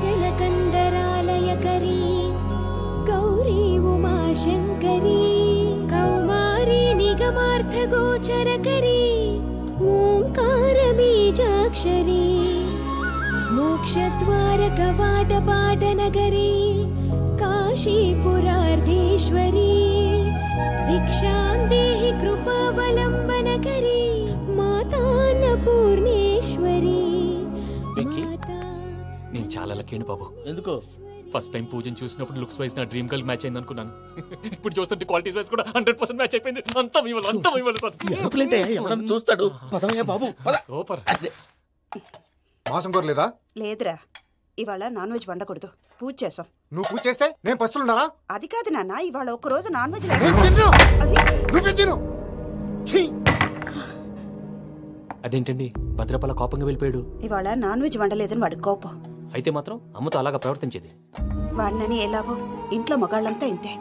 జలకందరాలయకరీ గౌరీ ఉమాశంకరీ కౌమారీ నిగమార్థగోచరకరీ ఓంకార బీజాక్షరీ మోక్షద్వారకవాటపాటనగరీ కాశీపురార్ధేశ్వరీ భిక్షాం దేహి కృపావలంబనకరీ మాతాన్నపూర్ణేశ్వరీ. నేను చాలా లక్కీని బాబు. ఎందుకో? ఫస్ట్ టైం పూజను చూసినప్పుడు లుక్స్ వైజ్ నా డ్రీమ్ గర్ల్ మ్యాచ్ అయింది అనుకున్నాను. ఇప్పుడు చూస్తుంటే క్వాలిటీస్ వైజ్ కూడా 100% మ్యాచ్ అయిపోయింది. అంతా చూస్తాడు బాబు. సూపర్. మాసం కోరలేదా? లేదురా, ఇవాళ నాన్ వెజ్ వండకూడదు, పూజ చేసాం. నువ్వు పూజ చేస్తే నేను పస్తులున్నారా? అది కాదు నాన్న, ఇవాళ ఒక్క రోజు నాన్ వెజ్ అదేంటండి భద్రపల కోపంగా వెళ్ళిపోయాడు? ఇవాళ నాన్ వెజ్ వండలేదని వాడి కోపం. అయితే మాత్రం అమ్మతో అలాగా ప్రవర్తించేది. వాడినని ఎలాగో ఇంట్లో మగాళ్ళంతా ఇంతే.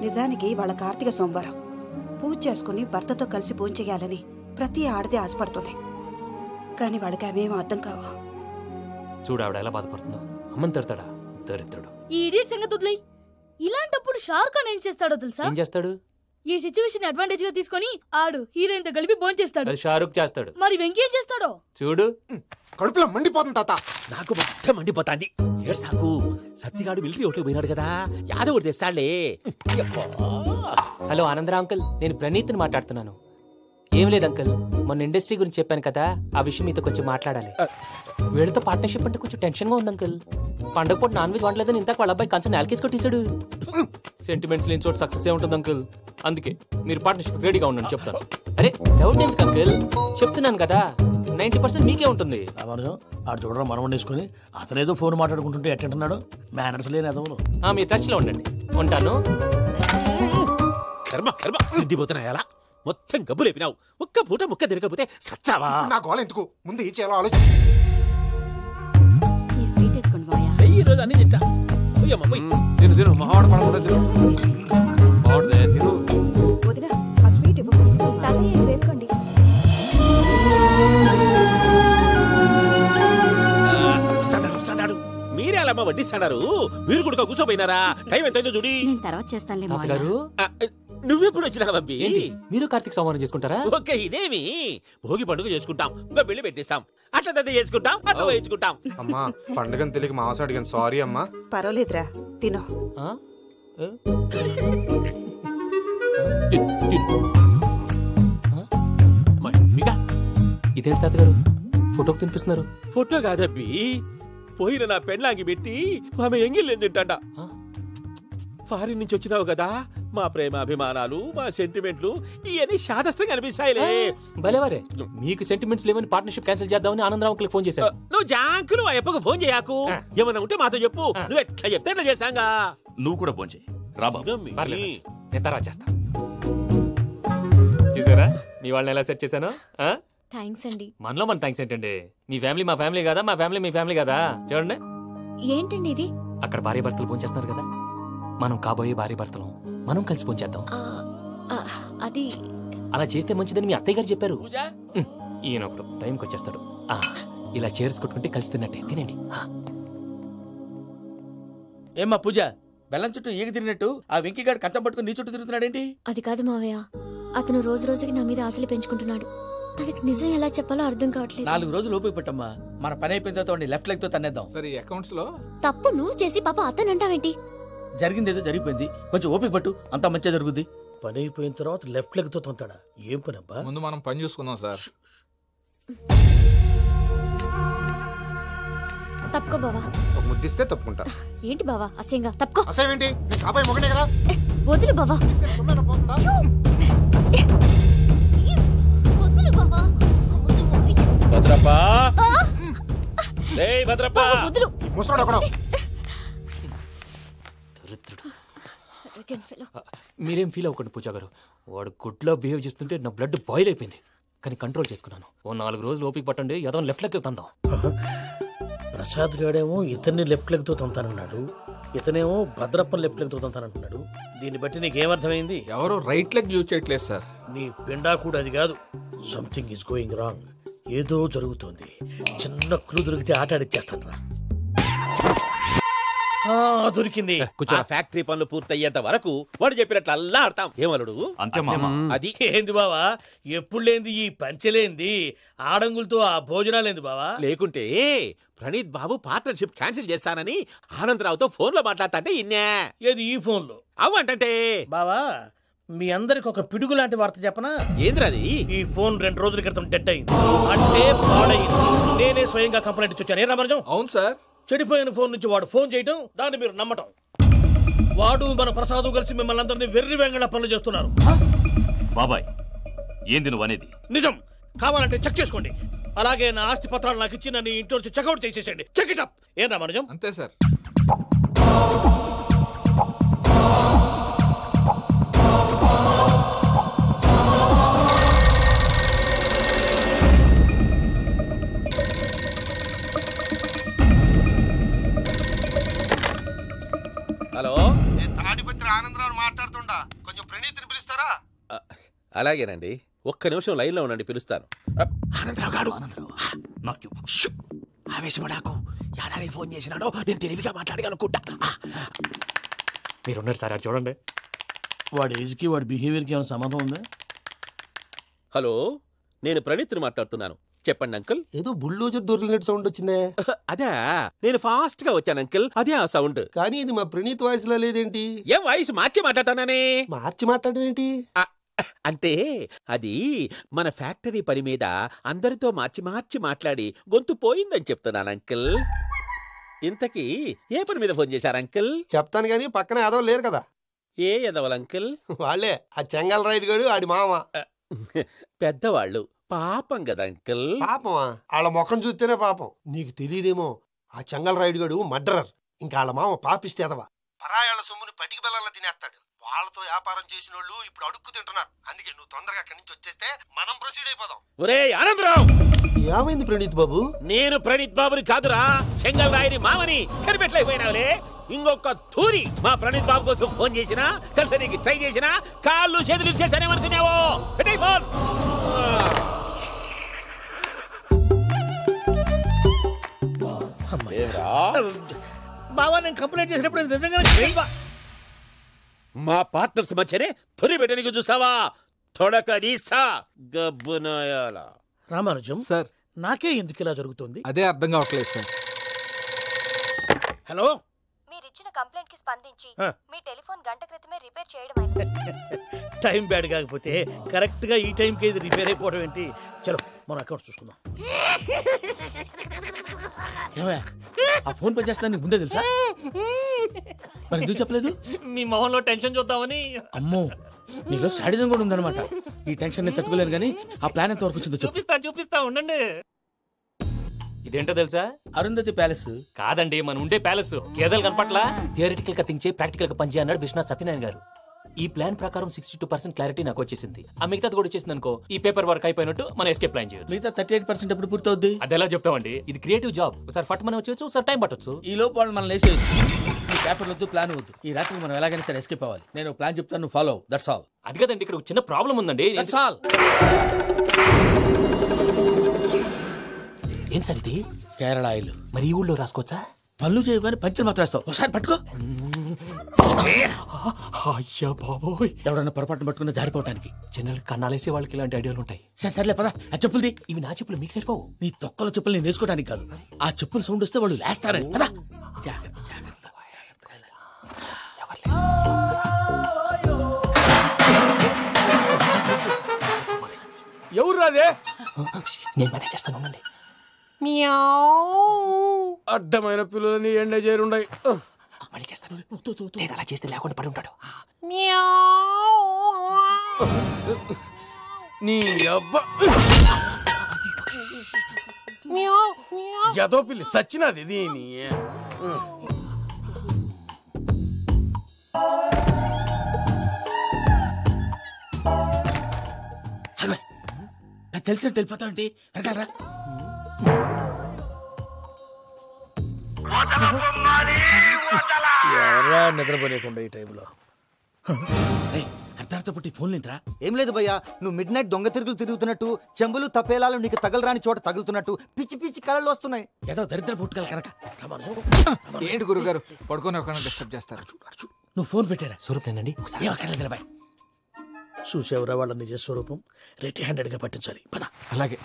నిజానికి వాళ్ళ కార్తీక సోమవారం పూజ చేసుకుని భర్తతో కలిసి పూజ చేయాలని ప్రతి ఆడది ఆశపడుతుంది. కానీ వాళ్ళకి అవేం అర్థం కావు. చూడు ఆవిడ ఎలా బాధపడుతుందో. అమ్మని తిడతాడా దరిద్రుడు. ఈ ఇడియట్ సంగతి వదిలేయ్. ఇలాంటప్పుడు షారుఖ్ ఖాన్ ఏం చేస్తాడో తెలుసా? ఏం చేస్తాడు? ఈ సిచ్యువేషన్ అడ్వాంటేజ్ గా తీసుకొని ఆడు హీరోయిన్ తో కలిపి బోన్ చేస్తాడు. అది షారుఖ్ చేస్తాడు. మరి వెంకీ ఏం చేస్తాడో చూడు. కడుపులో మండిపోతుంది తాత. నాకు మొత్తం మండిపోతాంది. ఏడు సాకు సత్తిగాడు మిలిటరీ ఓట్లకు పోయినాడు కదా, యాదవ్ ఒకటి తెస్తాడులే. హలో ఆనందరా అంకుల్, నేను ప్రణీత్ని మాట్లాడుతున్నాను. ఏం లేదు అంకుల్, మొన్న ఇండస్ట్రీ గురించి చెప్పాను కదా, ఆ విషయం మీతో కొంచెం మాట్లాడాలి. వీళ్ళతో పార్ట్నర్షిప్ అంటే కొంచెం టెన్షన్ గా ఉంది అంకుల్. పండగ పూట నాన్ వెజ్ వండలేదని ఇంతకు వాళ్ళ అబ్బాయి కంచెం నేలకేసి కొట్టేశాడు. సెంటిమెంట్స్ లేని చోట సక్సెస్ ఏ ఉంటుంది అంకుల్. అందుకే మీరు పార్ట్నర్షిప్ రెడీగా ఉండండి చెప్తాను. అరే డౌట్ ఎందుకు అంకుల్, చెప్తున్నాను కదా 90% మీకే ఉంటుంది. ఆడు చూడడం మనం వండేసుకుని అతనేదో ఫోన్ మాట్లాడుకుంటుంటే ఎట్టంటున్నాడు. మేనర్స్ లేని అదవులు. మీ టచ్ లో ఉండండి. ఉంటాను. కర్మ కర్మ తిండిపోతున్నాయి. అలా మొత్తం గబ్బు లేపినావు. ఒక్క పూట ముక్క తిరగకపోతే సచ్చావా? నా గోల ఎందుకు, ముందు ఈ చేయాలో ఆలోచించు. ఈ రోజు అన్ని తింటా. తిను తిను మావాడు పడకుండా తిను. వదినా ఆ స్వీట్ వేసుకోండి. వస్తాడు. మీరే అలా వడ్డిస్తాడారు. మీరు కూడా కూర్చోపోయినారా? టైం ఎంతైందో చూడి. తర్వాత చేస్తానులే నువ్వెప్పుడు వచ్చినా బంబి? మీరు కార్తీక సంహారం చేసుకుంటారా? ఓకే, ఇదేమి భోగి పండుగ చేసుకుంటాం, ఇంకా పెళ్లి పెట్టేస్తాం, అట్లా దద్ద చేసుకుంటాం, అట్లా వేయించుకుంటాం. అమ్మా పండుగని తెలియక మాంసం అడిగాను, సారీ అమ్మా. పర్వాలేదురా, తినో. ఇదేంటి తాతగారు ఫోటోకి తినిపిస్తున్నారు? ఫోటో కాదబ్బి, పోయిన నా పెళ్ళాంగి పెట్టి ఆమె ఎంగిల్లేం తింటాడ. ఫారిన్ నుంచి వచ్చినావు కదా, మా ప్రేమ అభిమానాలు, మా సెంటిమెంట్లు ఇవన్నీ శాదస్తంగా అనిపిస్తాయిలే. భలేవారే, మీకు సెంటిమెంట్స్ లేవని పార్ట్నర్షిప్ క్యాన్సిల్ చేద్దామని ఆనందరావుకి ఫోన్ చేశాను. నువ్వు జాంకులు ఆ ఎప్పకు ఫోన్ చేయకు. ఏమన్నా ఉంటే మాతో చెప్పు. నువ్వు ఎట్లా చెప్తే ఎట్లా చేశాంగా. నువ్వు కూడా ఫోన్ చేయి. నేను తర్వాత చేస్తా. చూసారా మీ వాళ్ళని ఎలా సెట్ చేశాను? థ్యాంక్స్ అండి. మనలో మన థ్యాంక్స్ ఏంటండి? మీ ఫ్యామిలీ మా ఫ్యామిలీ కదా, మా ఫ్యామిలీ మీ ఫ్యామిలీ కదా. చూడండి ఏంటండి ఇది. అక్కడ భార్య భర్తలు ఫోన్ చేస్తున్నారు కదా, మనం కాబోయే భార్య భర్తలు మనం కలిసి ఫోన్ చేద్దాం. అది అలా చేస్తే మంచిదని మీ అత్తయ్య గారు చెప్పారు. ఈయన ఒకడు టైంకి వచ్చేస్తాడు. ఇలా చేర్స్ కొట్టుకుంటే కలిసి తిన్నట్టే. తినండి. ఏమ్మా పూజ, బెల్లం చుట్టూ ఈగ తిరిగినట్టు ఆ వెంకీగాడు కంచం పట్టుకుని నీ చుట్టూ తిరుగుతున్నాడేంటి? అది కాదు మావయ్య, అతను రోజు రోజుకి నా మీద ఆశలు పెంచుకుంటున్నాడు. తనకి నిజం ఎలా చెప్పాలో అర్థం కావట్లేదు. 4 రోజులు ఓపిక పట్టమ్మా, మన పని అయిపోయిన తర్వాత లెఫ్ట్ లెగ్ తో తన్నేద్దాం. సరే అకౌంట్స్ లో తప్పు నువ్వు చేసి పాప అతను అంటావేంటి? జరిగిందేదో జరిగిపోయింది, కొంచెం ఓపిక పట్టు, అంతా మంచిగా జరుగుద్ది. పని అయిపోయిన తర్వాత లెఫ్ట్ లెగ్ తో తొంతాడా? ఏం పని అబ్బా? ముందు మనం పని చూసుకుందాం సార్. తప్పుకో బావా. ఒక ముద్దిస్తే తప్పుకుంటా. ఏంటి బావా అసహ్యంగా? తప్పుకో. అసహ్యం ఏంటి? అబ్బాయి మొగనే కదా. వదులు బావా. వదులు బావా. భద్రప్పా, భద్రప్పా వదులు. ముసరాడు అక్కడ. మీరేం ఫీల్ అవ్వకండి పూజా గారు. వాడు గుడ్లో బిహేవ్ చేస్తుంటే నా బ్లడ్ బాయిల్ అయిపోయింది. కానీ కంట్రోల్ చేసుకున్నాను. ఓ 4 రోజులు ఓపిక పట్టండి, ఏదో లెఫ్ట్ లెగ్ తందాం. ప్రసాద్ గాడేమో ఇతన్ని లెఫ్ట్ లెగ్ తో తంతానన్నాడు, ఇతనేమో భద్రప్ప లెఫ్ట్ లెగ్ తో తంతానంటున్నాడు. దీన్ని బట్టి నీకేమర్థమైంది? ఎవరో రైట్ లెగ్ యూజ్ చేయట్లేదు సార్. నీ పిండా కూడా అది కాదు. Something is going wrong. ఏదో జరుగుతుంది. చిన్న క్లూ దొరికితే ఆట ఆడిచ్చేస్తాను రా. దొరికింది. ఆ ఫ్యాక్టరీ పనులు పూర్తయ్యేంత వరకు వాడు చెప్పినట్లు అల్లా ఆడతాం. ఏమలుడు అంతే మామ. అది ఏంది బావా, ఎప్పుడు లేంది ఈ పంచలేంది, ఆడంగులతో ఆ భోజనాలేంది బావా? లేకుంటే ప్రణీత్ బాబు పార్ట్నర్షిప్ క్యాన్సిల్ చేస్తానని ఆనందరావుతో ఫోన్ లో మాట్లాడతాంటే ఇన్నే. ఏది ఈ ఫోన్ లో? అవ్వంటే బావా, మీ అందరికి ఒక పిడుగు లాంటి వార్త చెప్పనా? ఏంద్రది? ఈ ఫోన్ 2 రోజుల క్రితం డెడ్ అయింది, అంటే పాడైంది. నేనే స్వయంగా కంప్లైంట్ ఇచ్చి వచ్చాను. ఏ రామరాజం? అవును సార్. చెడిపోయిన ఫోన్ నుంచి వాడు ఫోన్ చేయటం, దాన్ని మీరు నమ్మటం. వాడు మన ప్రసాదు కలిసి మిమ్మల్ని అందరినీ వెర్రి వెంగళ పనులు చేస్తున్నారు. బాబాయ్, ఏంది నువ్వు అనేది? నిజం. కావాలంటే చెక్ చేసుకోండి. అలాగే నా ఆస్తి పత్రాలు నాకు ఇచ్చి నన్ను ఇంట్లో నుంచి చెక్అౌట్ చేసేసండి. Check it up. ఏం రామరాజం? అంతే సార్. హలో, నేను తాడిపత్రి ఆనందరావు మాట్లాడుతుండా, కొంచెం ప్రణీతిని పిలుస్తారా? అలాగేనండి, ఒక్క నిమిషం లైన్ లో ఉండండి, పిలుస్తాను. ఆనందరావు గాడు నాకు ఆవేశపడాకు. యాదానికి ఫోన్ చేసినాడో నేను తెలివిగా మాట్లాడగలనుకుంటా. మీరున్నారు సార్, అది చూడండి. వాడి ఏజ్కి వాడి బిహేవియర్కి ఏమైనా సంబంధం ఉందా? హలో, నేను ప్రణీత్ని మాట్లాడుతున్నాను. చెప్పండి అంకుల్. ఏదో బుల్డోజర్ దొరికినట్టు సౌండ్ వచ్చిందే. అదే, నేను ఫాస్ట్ గా వచ్చాను అంకుల్, అదే ఆ సౌండ్. కానీ ఇది మా ప్రణీత్ వాయిస్ లో లేదేంటి? ఏం వాయిస్ మార్చి మాట్లాడతానని? మార్చి మాట్లాడడం ఏంటి? అంటే అది మన ఫ్యాక్టరీ పని మీద అందరితో మార్చి మార్చి మాట్లాడి గొంతు పోయిందని చెప్తున్నాను అంకుల్. ఇంతకీ ఏ పని మీద ఫోన్ చేశారు అంకుల్? చెప్తాను గానీ పక్కన ఏదో లేరు కదా. ఏ ఎదవలు అంకుల్? వాళ్ళే, ఆ చెంగల్ రైడ్ గడు ఆడి మామ. పెద్దవాళ్ళు, పాపం కదా అంకుల్. పాపమా? వాళ్ళ ముఖం చూస్తేనే పాపం. నీకు తెలియదేమో, ఆ చెంగల్ రైడ్ గడు మర్డరర్. ఇంకా వాళ్ళ మామ పాపిస్తేదవా. పరాయాళ్ళ సొమ్ముని పటికి బెల్లంలో తినేస్తాడు. వాళ్ళతో వ్యాపారం చేసిన వాళ్ళు ఇప్పుడు అడుక్కు తింటున్నారు. అందుకే నువ్వు తొందరగా అక్కడి నుంచి వచ్చేస్తే మనం ప్రొసీడ్ అయిపోదాం. ఒరే ఆనందరావు! ఏమైంది ప్రణీత్ బాబు? నేను ప్రణీత్ బాబుని కాదురా, సెంగల్ రాయని మామని. కనిపెట్టలేకపోయినావులే. ఇంకొక తూరి మా ప్రణీత్ బాబు కోసం ఫోన్ చేసినా, కలిసి నీకు ట్రై చేసినా, కాళ్ళు చేతులు చేశానేమనుకున్నావో. పెట్టే ఫోన్. బావా, నేను కంప్లైంట్ చేసినప్పుడు నిజంగా మా పార్ట్నర్స్ మధ్యనే తొలి పెట్టడానికి చూసావా? తొడక నీసా గబ్బునాయాల. రామానుజం సార్, నాకే ఎందుకు ఇలా జరుగుతుంది? అదే అర్థం కావట్లేదు సార్. హలో, మీరిచ్చిన కంప్లైంట్ కి స్పందించి మీ టెలిఫోన్ గంట క్రితమే రిపేర్ చేయడం. టైం బ్యాడ్ కాకపోతే కరెక్ట్ గా ఈ టైంకి ఇది రిపేర్ అయిపోవడం ఏంటి? చలో మన అకౌంట్ చూసుకుందాం. ఆ ఫోన్ పని చేస్తా నీకు ముందే తెలుసా? మరి ఎందుకు చెప్పలేదు? మీ మొహంలో టెన్షన్ చూద్దామని. అమ్మో, నీలో శాడిజం కూడా ఉందన్నమాట. ఈ టెన్షన్ నేను తట్టుకోలేను కానీ ఆ ప్లాన్ ఎంత వరకు వచ్చిందో చూపిస్తా ఉండండి. ఇదేంటో తెలుసా? అరుంధతి ప్యాలెస్ కాదండి, మన ఉండే ప్యాలెస్. గేదెలు కనపట్లా? థియరిటికల్ గా థింక్ చేయి, ప్రాక్టికల్ గా పనిచేయ అన్నాడు విశ్వనాథ్ సత్యనారాయణ గారు. ఈ ప్లాన్ ప్రకారం 62% క్లారిటీ నాకు వచ్చేసింది. ఆ మిగతాది కూడా వచ్చేసింది అనుకో, ఈ పేపర్ వర్క్ అయిపోయినట్టు మనం ఎస్కేప్ ప్లాన్ చేయొచ్చు. మిగతా 38% ఎప్పుడు పూర్తవుద్ది? అది ఎలా చెప్తామండి? ఇది క్రియేటివ్ జాబ్. ఒకసారి ఫట్ మనం వచ్చేయచ్చు, ఒకసారి టైం పట్టొచ్చు. ఈ లోపు వాళ్ళు మనం లేసేయచ్చు. ఈ పేపర్ వద్దు, ప్లాన్ వద్దు. ఈ రాత్రి మనం ఎలాగైనా సరే ఎస్కేప్ అవ్వాలి. నేను ప్లాన్ చెప్తాను, నువ్వు ఫాలో. That's all. అది కదండి, ఇక్కడ ఒక చిన్న ప్రాబ్లం ఉందండి. That's all. ఏం సార్ ఇది? కేరళ ఆయిల్. మరి ఈ ఊళ్ళో రాసుకోవచ్చా? పనులు చేయగానే పంచలు మాత్రం వేస్తావు. ఒకసారి పట్టుకో. అయ్యా బాబోయ్, ఎవడన్నా పొరపాటున పట్టుకున్న జారిపోవటానికి. జనరల్ కన్నాలేసే వాళ్ళకి ఇలాంటి ఐడియాలు ఉంటాయి. సర్లే పదా, ఆ చెప్పులది. ఇవి నా చెప్పులు, మీకు సరిపోవు. నీ తొక్కల చెప్పులు నేను వేసుకోవడానికి కాదు, ఆ చెప్పులు సౌండ్ వస్తే వాళ్ళు లేస్తారని. పదా. ఎవరు రాదే? నేను మేనేజ్ చేస్తాను, ఉండండి. అడ్డమైన పిల్లలని ఎండ చేరుండయి. మళ్ళీ చేస్తాను. లేదు, అలా చేస్తే లేకుండా పడి ఉంటాడు. నీ అబ్బా ఎదో పిల్లి సచ్చినది దీని. తెలిసినట్టు వెళ్ళిపోతావు ఏంటి? వెనకాలరా. ఎవరా నిద్రపోలేకుండా ఈ టైంలో? అర్ధార్థ పుట్టి ఫోన్ లేంట్రా? ఏం లేదు భయ్యా, నువ్వు మిడ్ నైట్ దొంగ తిరుగులు తిరుగుతున్నట్టు, చెంబులు తపేలాలు నీకు తగలరాని చోట తగులుతున్నట్టు పిచ్చి పిచ్చి కళలు వస్తున్నాయి. ఏదో దరిద్ర పుట్టుకల కనుక. ఏంటి గురుగారు పడుకొని ఒక డిస్టర్బ్ చేస్తారు? నువ్వు ఫోన్ పెట్టారా? స్వరూపేనండి. చూసేవరా వాళ్ళ నిజ స్వరూపం. రెట్టి హ్యాండెడ్ గా పట్టించాలి. పద. అలాగే.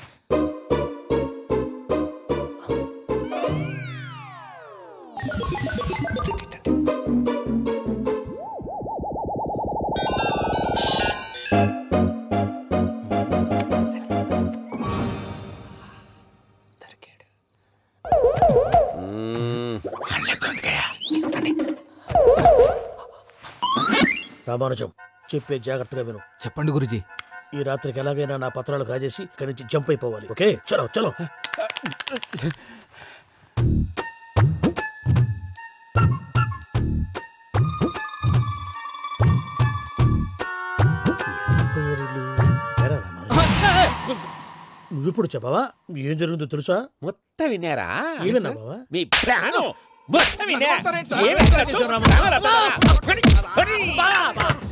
రామానుజం, చెప్పే జాగ్రత్తగా విను. చెప్పండి గురుజీ. ఈ రాత్రికి ఎలాగైనా నా పత్రాలు కాజేసి ఇక్కడి నుంచి జంప్ అయిపోవాలి. ఓకే, చలో చలో. నువ్విప్పుడు చెప్పవా ఏం జరిగిందో తెలుసా? మొత్తం విన్నారా? ఏమన్నా బావా? మీ ప్రాణం మొత్తం విన్నా.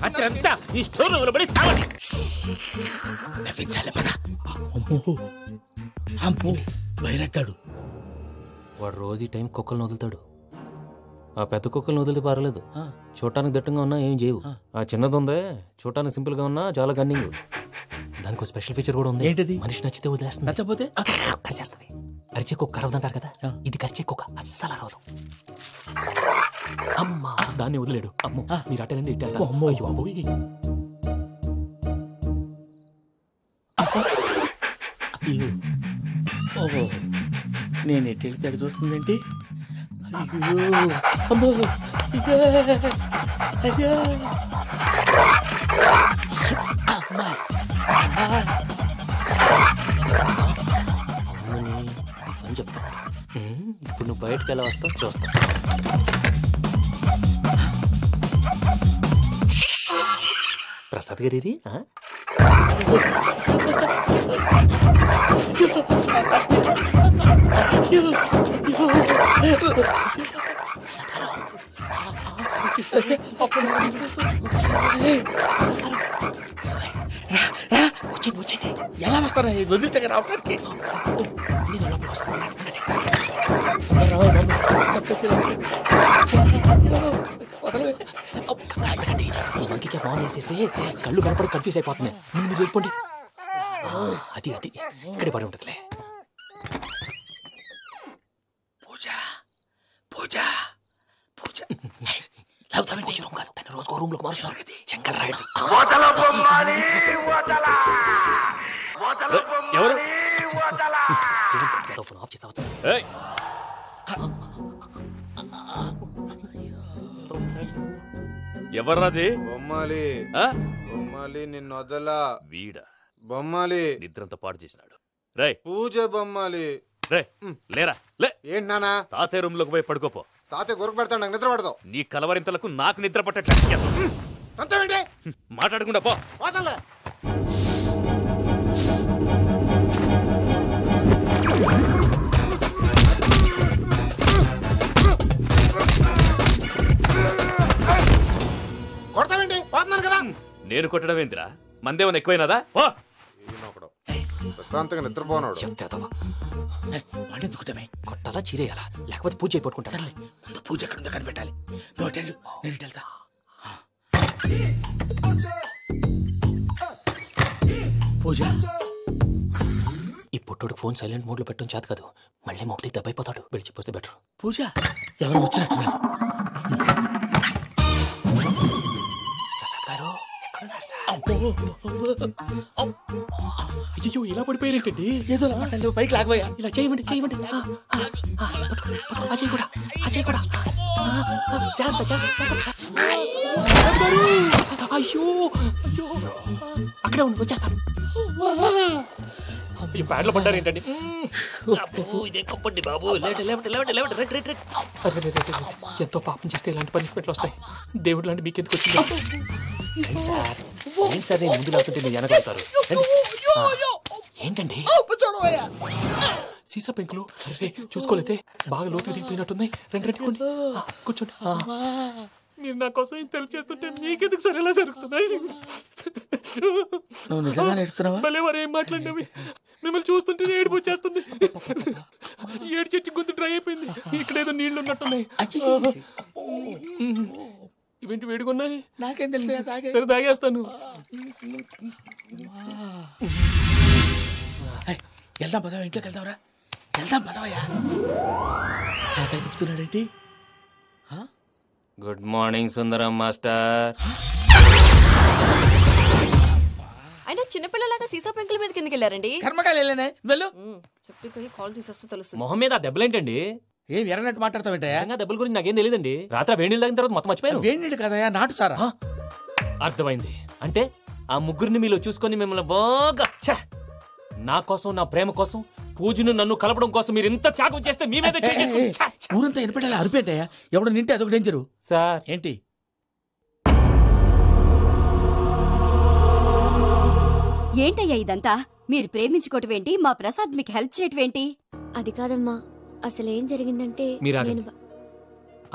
అత్రంతా ఈ స్టోర్ రూమ్ లో పడి సావని. నవ్వించాలి పద. అమ్మో బైరక్కాడు. వాడు రోజు ఈ టైం కుక్కలను వదులుతాడు. ఆ పెద్ద కుక్కలను వదిలితే పర్లేదు, చూడటానికి దట్టంగా ఉన్నా ఏం చేయవు. ఆ చిన్నది ఉందే చూడటానికి సింపుల్ గా ఉన్నా చాలా కన్నింగ్. దానికి ఒక స్పెషల్ ఫీచర్ కూడా ఉంది. ఏంటిది? మనిషి నచ్చితే వదిలేస్తుంది, నచ్చపోతే కరిచేస్తుంది. అరిచే కుక్క అరవదంటారు కదా, ఇది కరిచే కుక్క అస్సలు అరవదు. అమ్మా దాన్ని వదిలేడు. అమ్మో మీరు అటెండి ఇట్టే. ఓహో, నేను ఎటు వెళ్తే అడు చూస్తుందేంటి? అయ్యో అమ్మో, అయ్యో అమ్మా అని చెప్తా. ఇప్పుడు నువ్వు బయటకు ఎలా వస్తావు చూస్తా. ప్రసాద్ గారి వచ్చండి. ఎలా వస్తారా? వదిలితే రావడానికి నేను లోపలికి వస్తాను. ఇంకే ఫోన్ చేసేస్తే కళ్ళు కనపడి కన్ఫ్యూజ్ అయిపోతున్నాయి. మీరు వెళ్ళిపోండి. అది అది ఇక్కడే పడి ఉంటుందిలే. పూజ పూజ పూజ లాగుతామంటే రూమ్ కాదు, తన రోజుకో రూమ్ లోకి మారుస్తున్నారు కదా. చెంకల్ రాయడు. ఫోన్ ఆఫ్ చేసావచ్చు. ఎవర్రాది? బొమ్మాలి. బొమ్మాలి నిన్ను వదలా. వీడా బొమ్మాలి నిద్రంతా పాడు చేసినాడు. రే పూజ బొమ్మాలి. రే లేరా లే. ఏంటి నానా? తాతయ్య రూమ్ లోకి పోయి పడుకోపో. తాతయ్య గురకు పెడతాడు, నాకు నిద్ర పడతావు. నీ కలవరింతలకు నాకు నిద్ర పట్టట్లేదు. మాట్లాడకుండా పో. కొడతావేంటి? పోతున్నాను కదా. నేను కొట్టడం ఏంటిరా? మందేమన్నా ఎక్కువైనదా? ప్రశాంతంగా నిద్రపోనాడు. వాడెందుకుంటామే? కొట్టాలా చీరేయాలా లేకపోతే పూజ అయిపోట్టుకుంటా. ముందు పూజ ఎక్కడుందో కనిపెట్టాలి. నువ్వు అటెళ్ళు, నేను ఇటు వెళ్తా. పూజ ఈ పుట్టుడికి ఫోన్ సైలెంట్ మోడ్ లో పెట్టడం చేత కాదు. మళ్ళీ మొక్కి దెబ్బైపోతాడు. విడిచిపోతే బెటర్. పూజ ఎవరు వచ్చినట్టున్నారు? ప్రసాద్ గారు ఎక్కడున్నారు సార్? అయ్యో ఇలా పడిపోయారేంటండి? ఏదో మాటలు పైకి లాగబోయా. ఇలా చేయమండి చేయమండి. అజయ్ కూడా అజయ్ కూడా అయ్యో అక్కడే ఉండి వచ్చేస్తాను. ఈ బ్యాడ్లో పడ్డారు ఏంటండి? ఇదే కప్పండి బాబు. ఎంతో పాపం చేస్తే ఇలాంటి పనిష్మెంట్లు వస్తాయి. దేవుడు లాంటి మీకు ఎందుకు వచ్చింది సార్? ఏం సార్ నేను ముందు లేకుంటే మీరు వెనకాడతారు. ఏంటండి సీసా పెంకులు? చూసుకోలేతే బాగా లోతు దిగిపోయినట్టున్నాయి. రండి రండి కూర్చోండి. మీరు నా కోసం ఇంత హెల్ప్ చేస్తుంటే మీకెందుకు సరే ఎలా జరుగుతున్నాయి? నువ్వు నిజంగా నేర్చుతున్నావా? భలే వారు ఏం మాట్లాడినవి. మిమ్మల్ని చూస్తుంటే ఏడుపు వచ్చేస్తుంది. ఏడు చెట్టు గొంతు డ్రై అయిపోయింది. ఇక్కడ ఏదో నీళ్లు ఉన్నట్టున్నాయి. ఇవేంటి వేడుకున్నాయి? నాకేం తెలుసు. సరే తాగేస్తాను. వెళ్దాం పదవా, ఇంట్లోకి వెళ్దాంరా. వెళ్దాం పదవయ్యా. చెప్తున్నాడేంటి? గుడ్ మార్నింగ్ సుందరం మాస్టర్. అయినా చిన్నపిల్లలాగా సీసా పెంకుల మీద కిందకి వెళ్ళారండి. కర్మకాయలు వెళ్ళానే, వెళ్ళు. చెప్పి కాల్ తీసేస్తే తెలుస్తుంది. మొహం మీద దెబ్బలేంటండి? ఏం ఎర్రనట్టు మాట్లాడతావేంటయ్యా? దెబ్బల గురించి నాకేం తెలియదండి. రాత్రి వేడి నీళ్ళు తాగిన తర్వాత మొత్తం మర్చిపోయాను. వేడి నీళ్ళు కదయా, నాటు సారా. అర్థమైంది. అంటే ఆ ముగ్గురిని మీలో చూసుకొని మిమ్మల్ని బాగా నా కోసం, నా ప్రేమ కోసం, పూజను నన్ను కలపడం కోసం మీరు ఇంత త్యాగం చేస్తే మీ మీద ఊరంతా ఎనపెట్టాలి అరిపేటయ్యా. ఎవడు నింటే అదొక డేంజరు. సార్ ఏంటి? ఏంటయ్యా ఇదంతా? మీరు ప్రేమించుకోవటం ఏంటి? మా ప్రసాద్ మీకు హెల్ప్ చేయటం ఏంటి? అది కాదమ్మా, అసలు ఏం జరిగిందంటే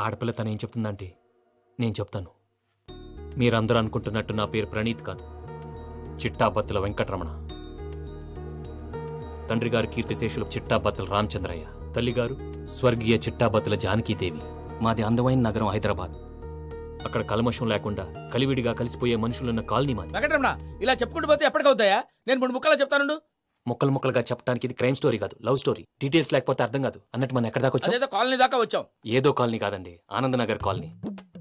ఆడపిల్ల తను ఏం చెప్తుందంటే నేను చెప్తాను. మీరందరూ అనుకుంటున్నట్టు నా పేరు ప్రణీత్ కాదు, చిట్టాబత్తుల వెంకటరమణ. తండ్రి గారు కీర్తిశేషులు చిట్టాబత్తుల రామచంద్రయ్య, తల్లిగారు స్వర్గీయ చిట్టాబత్తుల జానకీదేవి. మాది అందమైన నగరం హైదరాబాద్. అక్కడ కల్మషం లేకుండా కలివిడిగా కలిసిపోయే మనుషులున్న కాలనీ మాది. వెంకటరమణ, ఇలా చెప్పుకుంటూ పోతే ఎప్పటికవుతాయా? నేను 3 ముక్కలా చెప్తాను. ముక్కలు ముక్కలుగా చెప్పడానికి ఇది క్రైమ్ స్టోరీ కాదు, లవ్ స్టోరీ. డీటెయిల్స్ లేకపోతే అర్థం కాదు. అన్నట్టు మనం ఎక్కడ దాకా వచ్చాం? ఏదో కాలనీ దాకా వచ్చాం. ఏదో కాలనీ కాదండి, ఆనందనగర్ కాలనీ.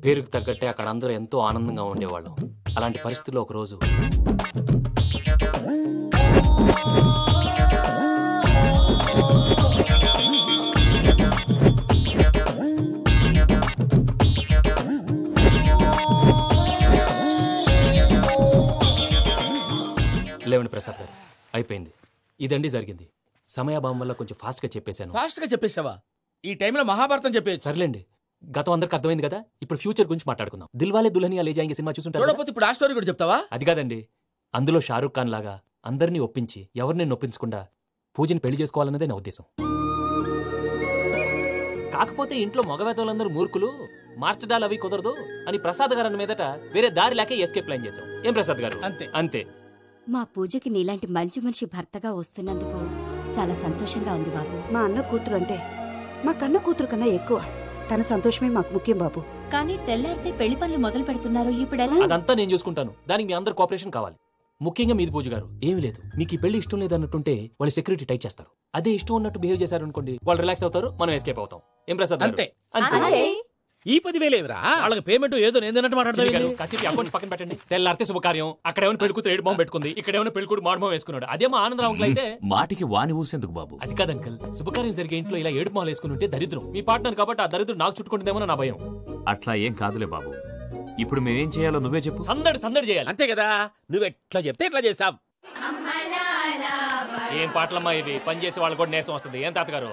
పేరుకు తగ్గట్టే అక్కడ అందరూ ఎంతో ఆనందంగా ఉండేవాళ్ళం. అలాంటి పరిస్థితుల్లో ఒక రోజు లేవండి ప్రసాద్ గారు, అయిపోయింది. ఇదండి జరిగింది. సమయాభావం వల్ల కొంచెం ఫాస్ట్ గా చెప్పేశాను. ఫాస్ట్ గా చెప్పేసావా? ఈ టైంలో మహాభారతం చెప్పేసి. సర్లేండి, గతం అందరికి అర్థమైంది కదా. ఇప్పుడు ఫ్యూచర్ గురించి మాట్లాడుకుందాం. దిల్వాలే దుల్హనియా లే జాయేంగే సినిమా చూసుంటారు. చూడకపోతే ఇప్పుడు ఆ స్టోరీ కూడా చెప్తావా? అది కాదండి, అందులో షారూఖ్ ఖాన్ లాగా అందరినీ ఒప్పించి ఎవరిని నొప్పించకుండా పూజని పెళ్లి చేసుకోవాలన్నదే నా ఉద్దేశం. కాకపోతే ఇంట్లో మగవేతలందరూ మూర్ఖులు, మార్చడాలు అవి కుదరదు అని ప్రసాద్ గారు అన్న మీదట వేరే దారి లేక ఎస్కేప్ ప్లాన్ చేశాం. ఏం ప్రసాద్ గారు? అంతే అంతే. మా పూజకి నీలాంటి మంచి మనిషి భర్తగా వస్తున్నందుకు చాలా సంతోషంగా ఉంది బాబు. మా అన్న కూతురు అంటే మా కన్న కూతురు కన్నా ఎక్కువ. తన సంతోషమే మాకు ముఖ్యం బాబు. కానీ తెల్లారితే పెళ్లి పనులు మొదలు పెడుతున్నారు, ఇప్పుడెలా? అదంతా నేను చూసుకుంటాను. దానికి మీ అందరు కోఆపరేషన్ కావాలి. ముఖ్యంగా మీది పూజ గారు. ఏమీ లేదు, మీకు ఈ పెళ్లి ఇష్టం లేదన్నట్టుంటే వాళ్ళు సెక్యూరిటీ టైట్ చేస్తారు. అదే ఇష్టం ఉన్నట్టు బిహేవ్ చేశారు అనుకోండి, వాళ్ళు రిలాక్స్ అవుతారు, మనం ఎస్కేప్ అవుతాం. ఏం ప్రసాద్? అంతే. ఈ 10,000 ఏమిరా? వాళ్ళకి పేమెంట్ ఏదో నేందన్నట్టు మాట్లాడతారు. కాసేపు అకౌంట్స్ పక్కన పెట్టండి. తెల్లారితే శుభకార్యం. అక్కడ ఏమైనా పెళ్ళికూతురు ఏడు బాంబు పెట్టుకుంది, ఇక్కడ ఏమైనా పెళ్ళికూడు మాడు బాంబు వేసుకున్నాడు. అదేమో ఆనందరావు అంకుల్ అయితే మాటికి వాని ఊసేందుకు బాబు? అది కాదు అంకుల్, శుభకార్యం జరిగే ఇంట్లో ఇలా ఏడు మాలు వేసుకుని ఉంటే దరిద్రం. మీ పార్ట్నర్ కాబట్టి ఆ దరిద్రం నాకు చుట్టుకుంటుందేమో నా భయం. అట్లా ఏం కాదులే బాబు. ఇప్పుడు మేమేం చేయాలో నువ్వే చెప్పు. సందడి చేయాలి. అంతే కదా, నువ్వెట్లా చెప్తే ఎట్లా చేసాం. ఏం పాటలమ్మా ఇది? పని చేసి వాళ్ళు కూడా నేసం వస్తుంది. ఏం తాతగారు?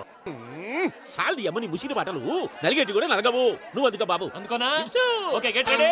సాల్ది అమ్మని ముసిరి పాటలు నలిగేటి కూడా నలగవు. నువ్వు అందుకో బాబు. అందుకోనా? Okay, get ready.